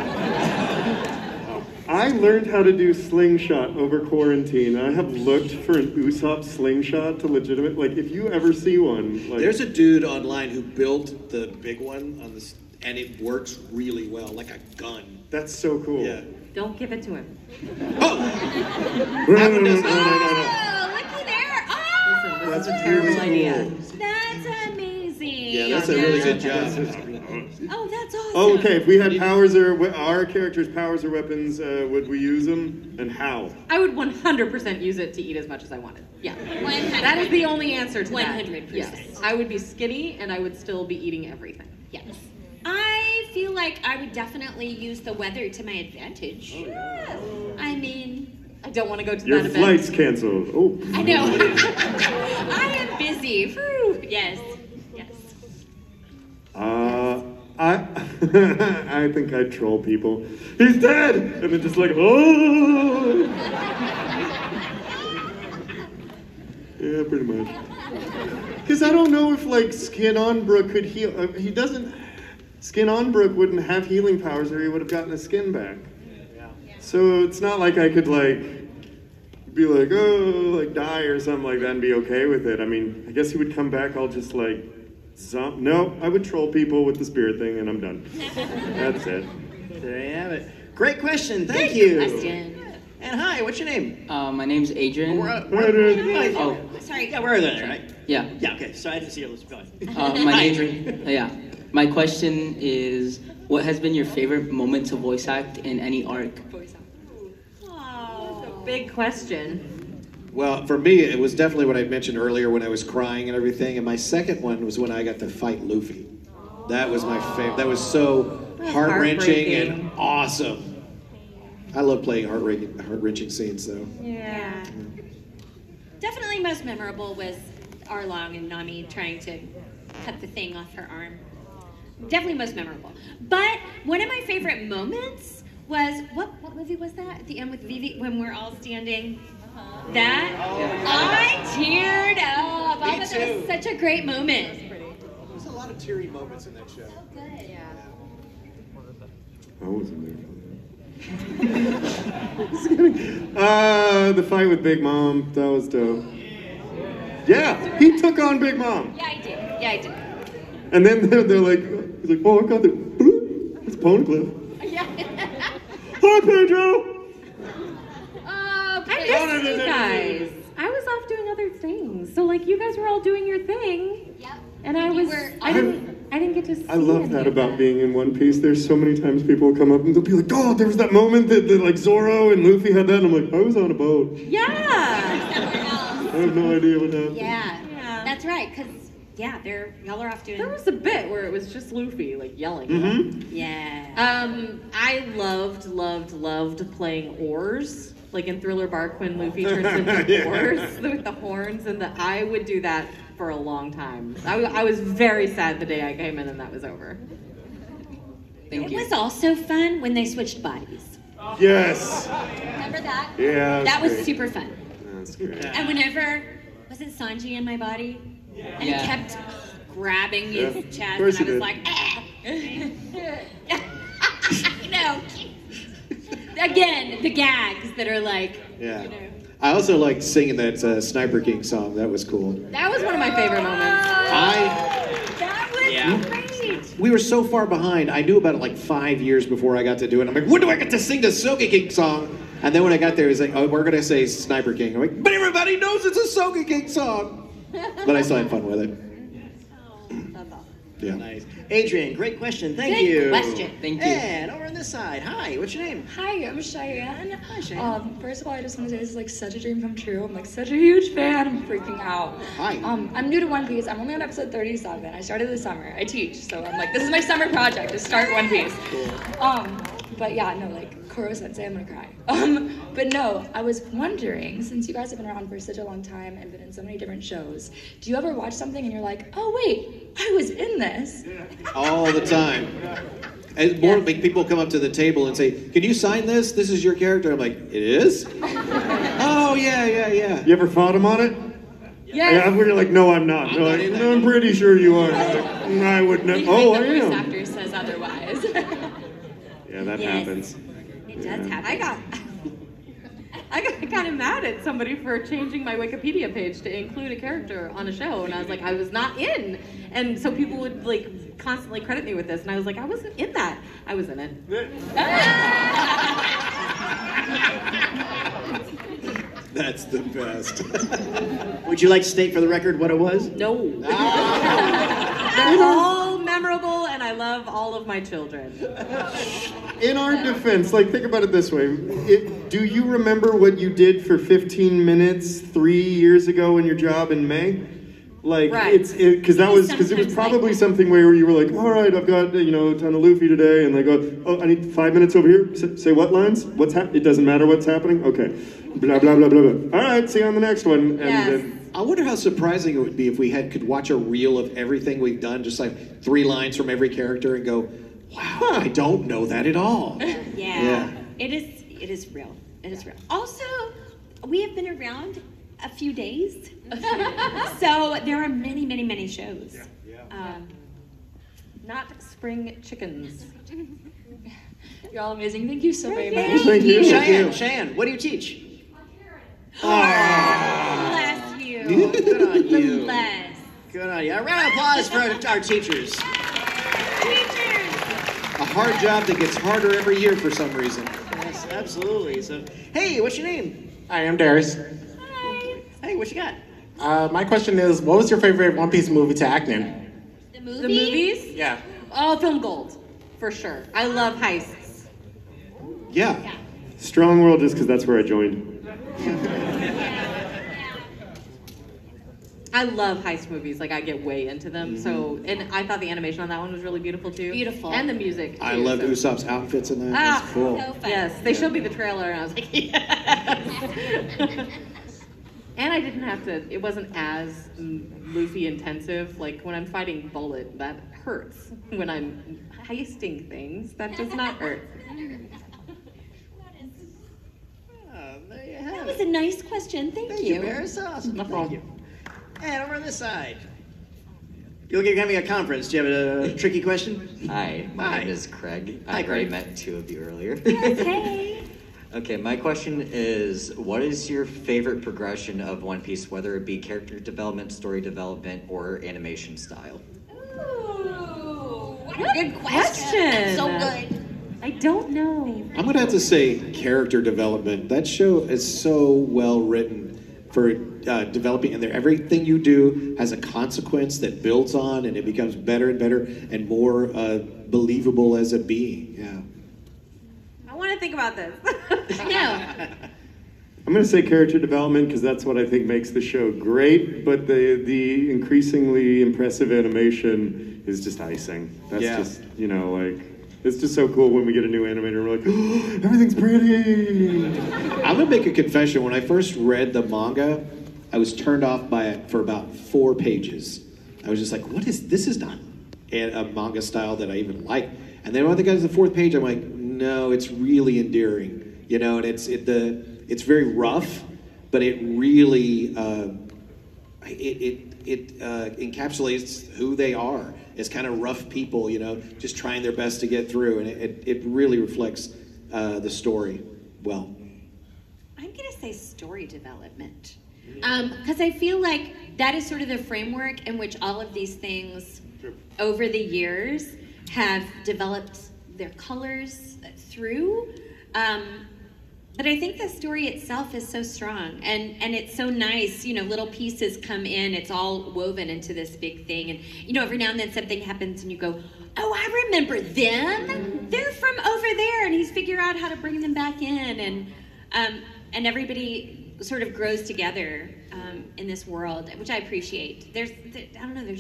I learned how to do slingshot over quarantine. I have looked for an Usopp slingshot to legitimate. Like, if you ever see one, like, There's a dude online who built the big one on this, and it works really well, like a gun. that's so cool. Yeah. Don't give it to him. Oh! No, That no, one no, does no, not. no, no. Oh, looky there. Oh! Listen, this is a That's terrible really idea. cool. That's amazing. Yeah, that's a really good job. Oh, that's awesome. Oh, okay. If we had powers or our characters' powers or weapons, would we use them, and how? I would 100% use it to eat as much as I wanted. Yeah. 100%. That is the only answer to that. 100%. Yes. I would be skinny and I would still be eating everything. Yes. I feel like I would definitely use the weather to my advantage. Yes. I mean, I don't want to go to Your that event. flight's canceled. Oh. I know. I am busy. Whew. Yes. Yes. I think I'd troll people. He's dead! And then just like, oh! Yeah, pretty much. Because I don't know if, like, Skin on Brook could heal. He doesn't. Skin on Brook wouldn't have healing powers or he would have gotten his skin back. So it's not like I could, like, be like, oh, like, die or something like that and be okay with it. I mean, I guess he would come back all just, like, no, I would troll people with the spirit thing and I'm done. That's it. There you have it. Great question. Thank you. Question. And hi, what's your name? My name's Adrian. Oh, sorry. Yeah, we're there, right? Yeah. Yeah, okay. So I didn't see your list. Go ahead. My name. Yeah. My question is, what has been your favorite moment to voice act in any arc? Oh. Big question. Well, for me, it was definitely what I mentioned earlier when I was crying and everything. And my second one was when I got to fight Luffy. That was my favorite. That was so heart-wrenching and awesome. I love playing heart-wrenching scenes, though. Yeah. Definitely most memorable was Arlong and Nami trying to cut the thing off her arm. Definitely most memorable. But one of my favorite moments was, what movie was that? At the end with Vivi, when we're all standing. That, I teared up. I thought that was such a great moment. There's a lot of teary moments in that show. So good. Yeah. I wasn't there. The fight with Big Mom, that was dope. Yeah, he took on Big Mom. Yeah, I did. Yeah, I did. And then they're like, he's like, oh, I got it. It's Poneglyph. Yeah. Hi, Pedro. I missed you guys. I was off doing other things. So like you guys were all doing your thing. Yep. And I didn't get to see I love any that of about being in One Piece. There's so many times people will come up and they'll be like, oh, there was that moment that like Zoro and Luffy had that. And I'm like, I was on a boat. Yeah. I have no idea what happened. Yeah. That's right, because, yeah, y'all are off doing... There was a bit where it was just Luffy, like, yelling. Mm-hmm. Yeah. I loved playing oars. Like in Thriller Bark when Luffy turns into oars with the horns and I would do that for a long time. I was very sad the day I came in and that was over. It was also fun when they switched bodies. Yes. Remember that? Yeah. That was super fun. That's great. And whenever, was it Sanji in my body? And he kept grabbing his chest and I was like, ah! You know. Again, the gags that are like, Yeah. you know. I also liked singing that Sniper King song. That was cool. That was one of my favorite moments. That was great. We were so far behind. I knew about it like 5 years before I got to do it. I'm like, when do I get to sing the Soga King song? And then when I got there, it was like, oh, we're going to say Sniper King. I'm like, but everybody knows it's a Soga King song. But I still had fun with it. Yeah. Nice. Adrian, great question. Thank Good you. question. Thank you. And over on this side, hi, what's your name? Hi, I'm Cheyenne. Hi, Cheyenne. First of all, I just want to say this is like such a dream come true. I'm like such a huge fan. I'm freaking out. Hi. I'm new to One Piece. I'm only on episode 37. I started this summer. I teach, so I'm like, this is my summer project to start One Piece. But yeah, no, like Koro Sensei, I'm gonna cry. But no, I was wondering, since you guys have been around for such a long time and been in so many different shows, do you ever watch something and you're like, oh wait, I was in this? All the time. And more like people come up to the table and say, can you sign this? This is your character. I'm like, it is? Oh, yeah. You ever fought him on it? Yes. Yeah, we're like, no, I'm not. They're like, no, I'm pretty sure you are. Like, I would never. Oh, I am. Actor says otherwise. Yeah, that Yes. happens. It does happen. I got kind of mad at somebody for changing my Wikipedia page to include a character on a show, and I was like, I was not in. And so people would like constantly credit me with this, and I was like, I wasn't in that. I was in it. That's the best. Would you like to state for the record what it was? No. They're all memorable, and I love all of my children. In our defense, like, think about it this way. Do you remember what you did for 15 minutes 3 years ago in your job in May? Like Right. because it was probably something where you were like, all right, I've got a ton of Luffy today, and they go, oh, I need 5 minutes over here. Say what lines? It doesn't matter what's happening. Okay, blah blah blah blah blah. All right, see you on the next one. And then I wonder how surprising it would be if we could watch a reel of everything we've done, just like 3 lines from every character, and go, wow, I don't know that at all. Yeah. It is real. It is real. Also, we have been around a few days. So there are many, many, many shows. Not spring chickens. You're all amazing. Thank you so very much. thank you. Cheyenne, what do you teach? Bless you. Good on you. Bless. Good on you. A round of applause for our teachers. A hard job that gets harder every year for some reason. Yes, absolutely. So, hey, what's your name? Hi, I'm Darius. Hey, what you got? My question is, what was your favorite One Piece movie to act in? The movie? The movies? Yeah. Oh, Film Gold, for sure. I love heists. Yeah. Strong World, just because that's where I joined. I love heist movies. Like, I get way into them. So, and I thought the animation on that one was really beautiful too. Beautiful. And the music. I too, love so. Usopp's outfits in that. It's cool. So fun. Yes, they showed me the trailer and I was like, yes. And I didn't have to, it wasn't as Luffy intensive. Like when I'm fighting Bullet, that hurts. When I'm heisting things, that does not hurt. There you have That it. was a nice question. Thank you. Bears. Awesome. No Thank problem. you. And over on this side. You look like you're having a conference. Do you have a tricky question? Hi, my Hi. name is Craig. Hi, I've already Craig. met 2 of you earlier. Hey. Okay, my question is, what is your favorite progression of One Piece, whether it be character development, story development, or animation style? Ooh, what a good question. So good. I don't know. I'm going to have to say character development. That show is so well written for developing, and everything you do has a consequence that builds on, and it becomes better and better and more believable as a being. Yeah. I want to think about this. I know. I'm going to say character development because that's what I think makes the show great, but the increasingly impressive animation is just icing. That's just, it's just so cool when we get a new animator and we're like, oh, everything's pretty. I'm going to make a confession. When I first read the manga, I was turned off by it for about 4 pages. I was just like, this is not a manga style that I even like. And then when I got to the 4th page, I'm like, no, it's really endearing, and it's very rough, but it really it encapsulates who they are as kind of rough people, just trying their best to get through, and it really reflects the story well. I'm going to say story development. Because I feel like that is sort of the framework in which all of these things over the years have developed their colors through. But I think the story itself is so strong and it's so nice, little pieces come in, it's all woven into this big thing. And, every now and then something happens and you go, oh, I remember them. They're from over there. And he's figured out how to bring them back in. And everybody sort of grows together in this world, which I appreciate. There's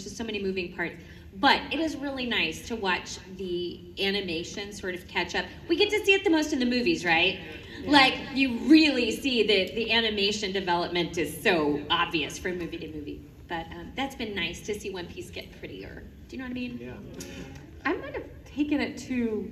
just so many moving parts. But it is really nice to watch the animation sort of catch up. We get to see it the most in the movies, right? Yeah. Like, you really see that the animation development is so obvious from movie to movie. But that's been nice to see One Piece get prettier. Do you know what I mean? Yeah. I might have taken it too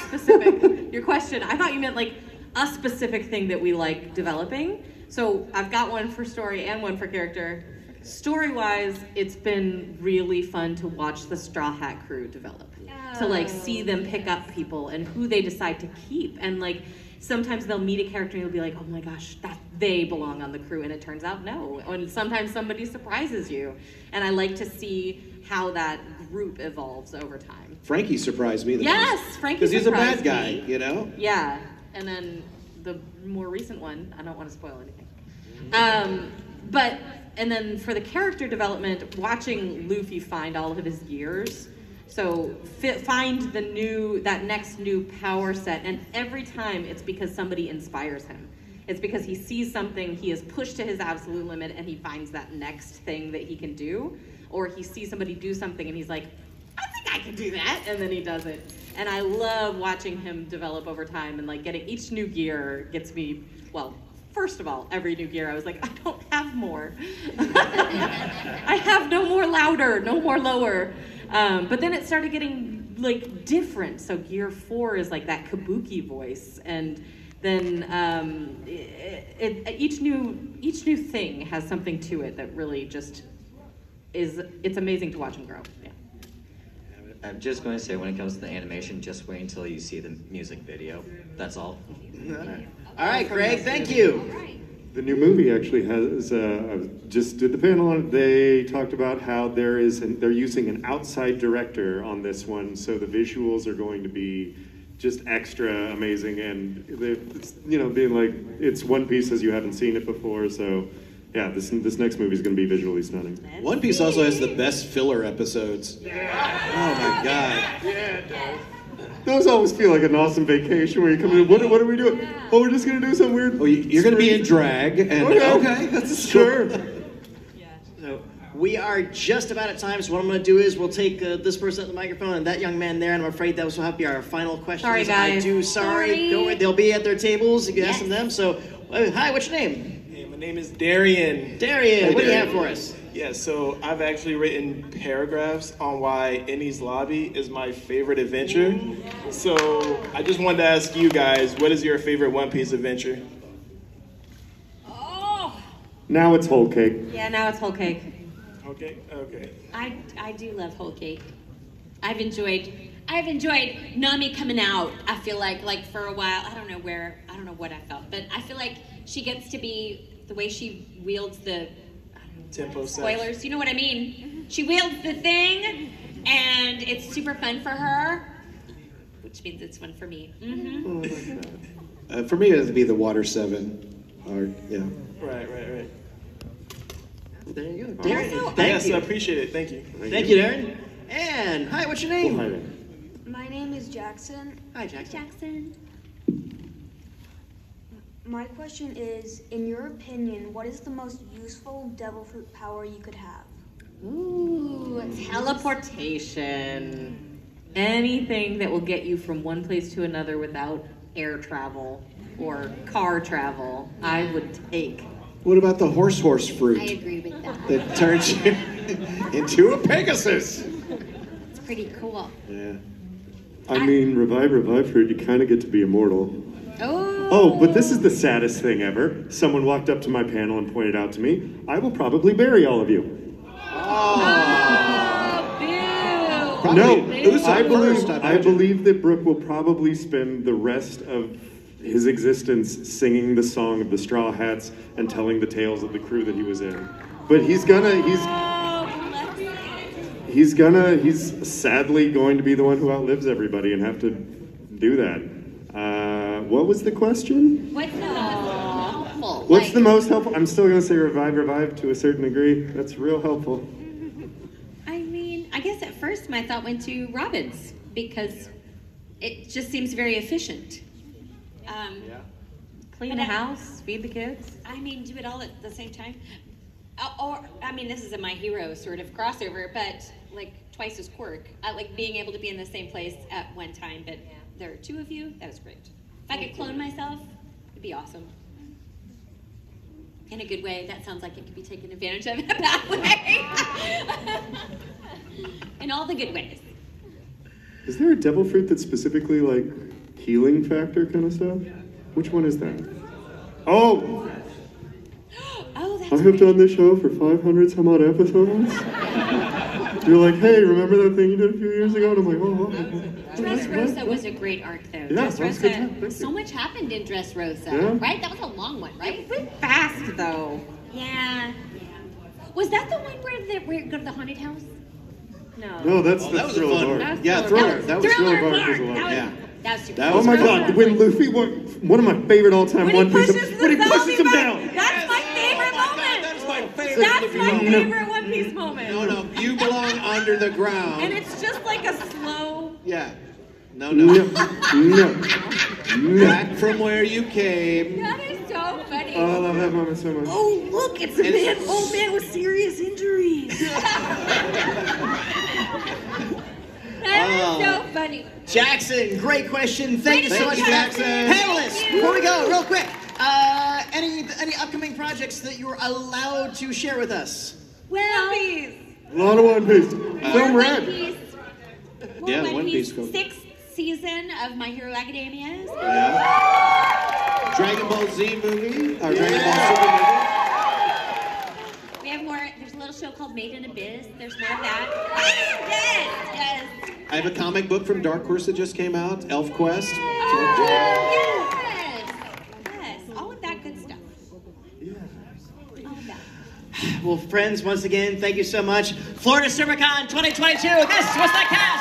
specific. Your question, I thought you meant like a specific thing that we like developing. So I've got one for story and one for character. Story-wise, it's been really fun to watch the Straw Hat crew develop. To like see them pick up people and who they decide to keep. And like sometimes they'll meet a character and you'll be like, oh my gosh, they belong on the crew, and it turns out no. And sometimes somebody surprises you. And I like to see how that group evolves over time. Frankie surprised me the Yes, most. Frankie Because he's a bad surprised guy, me. Yeah, and then the more recent one, I don't want to spoil anything. And then for the character development, watching Luffy find all of his gears, so find that next new power set, and every time it's because somebody inspires him. It's because he sees something, he is pushed to his absolute limit, and he finds that next thing that he can do. Or he sees somebody do something and he's like, I think I can do that, and then he does it. And I love watching him develop over time, and like getting each new gear gets me, well, first of all, every new gear I was like, I don't have more. I have no more louder, no more lower. But then it started getting like different. So gear 4 is like that kabuki voice, and then each new thing has something to it that really just it's amazing to watch him grow. Yeah. I'm just going to say, when it comes to the animation, just wait until you see the music video. That's all. All right, Craig, thank you. The new movie actually has, just did the panel on it. They talked about how they're using an outside director on this one, so the visuals are going to be just extra amazing, and it's, being like, it's One Piece as you haven't seen it before, so yeah, this next movie is going to be visually stunning. One Piece also has the best filler episodes. Yeah. Oh my god. Yeah, it does. Those always feel like an awesome vacation where you come in, what are we doing? Oh, we're just going to do some weird... Oh, you're going to be in drag, and okay that's sure. So we are just about at time, so what I'm going to do is we'll take this person at the microphone and that young man there, and I'm afraid that will have to be our final question. Sorry, guys. Sorry. Go ahead. They'll be at their tables. You can ask them. So, hi, what's your name? My name is Darian. Darian, what do you have for us? Yeah, so I've actually written paragraphs on why Enies Lobby is my favorite adventure. So I just wanted to ask you guys, what is your favorite One Piece adventure? Now it's whole cake. Yeah, now it's whole cake. Okay. I do love whole cake. I've enjoyed Nami coming out. I feel like for a while, I don't know what I felt, but I feel like she gets to be the way she wields the tempo spoilers. You know what I mean? She wields the thing, and it's super fun for her, which means it's fun for me. Mm-hmm. For me, it would be the Water 7. Yeah. Right. There you go. Darren, yes, I appreciate it. Thank you. Thank you, Darren. And hi, what's your name? My name is Jackson. Hi, Jackson. My question is, in your opinion, what is the most useful devil fruit power you could have? Ooh, teleportation. Anything that will get you from one place to another without air travel or car travel, I would take. What about the horse fruit? I agree with that. That turns you into a Pegasus. It's pretty cool. Yeah. I mean, revive fruit, you kind of get to be immortal. Oh, but this is the saddest thing ever. Someone walked up to my panel and pointed out to me, I will probably bury all of you. boo! No, I believe that Brook will probably spend the rest of his existence singing the song of the Straw Hats and telling the tales of the crew that he was in. But he's sadly going to be the one who outlives everybody and have to do that. What was the question? What's the most helpful? What's the most helpful? I'm still going to say revive to a certain degree. That's real helpful. I mean, I guess at first my thought went to Robin's because it just seems very efficient. Clean the house, feed the kids. I mean, do it all at the same time. This is a My Hero sort of crossover, but like twice as quirk. I like being able to be in the same place at one time, but there are two of you. That was great. If I could clone myself, it'd be awesome. In a good way. That sounds like it could be taken advantage of in a bad way. In all the good ways. Is there a devil fruit that's specifically like healing factor kind of stuff? Which one is that? Oh, that's I have done this show for 500 some odd episodes. You're like, hey, remember that thing you did a few years ago? And I'm like, oh. Dressrosa was a great arc, though. Yeah, Dressrosa, so much happened in Dressrosa, right? That was a long one, right? It went fast, though. Yeah. Was that the one where we go to the haunted house? No, that's that was a Thriller fun. Bark. Yeah, Thriller. That was Thriller Bark. Was a lot. Yeah. That was super That Oh was my cool. God, when Luffy, one of my favorite all-time One Piece, when he pushes him down. That's my favorite moment. That's my favorite. That's my favorite One Piece moment. No, you belong under the ground. And it's just like a slow. Yeah. No. No. Back from where you came. That is so Oh, I love that moment so much. Oh, look, it's a old man with serious injuries. That was so funny. Jackson, great question. Thank you so much, Jackson. Panelists, before we go, real quick, any upcoming projects that you are allowed to share with us? Well, A lot of One Piece. Film Red. Yeah, One Piece. Cool. 6th season of My Hero Academia. Yeah. Dragon Ball Z movie, or Dragon Ball Super movie. We have more. There's a little show called Made in Abyss. There's more of that. Yes. I have a comic book from Dark Horse that just came out, Elf Quest. Yes. All of that good stuff. All of that. Well, friends, once again, thank you so much. Florida SuperCon 2022. This was the cast.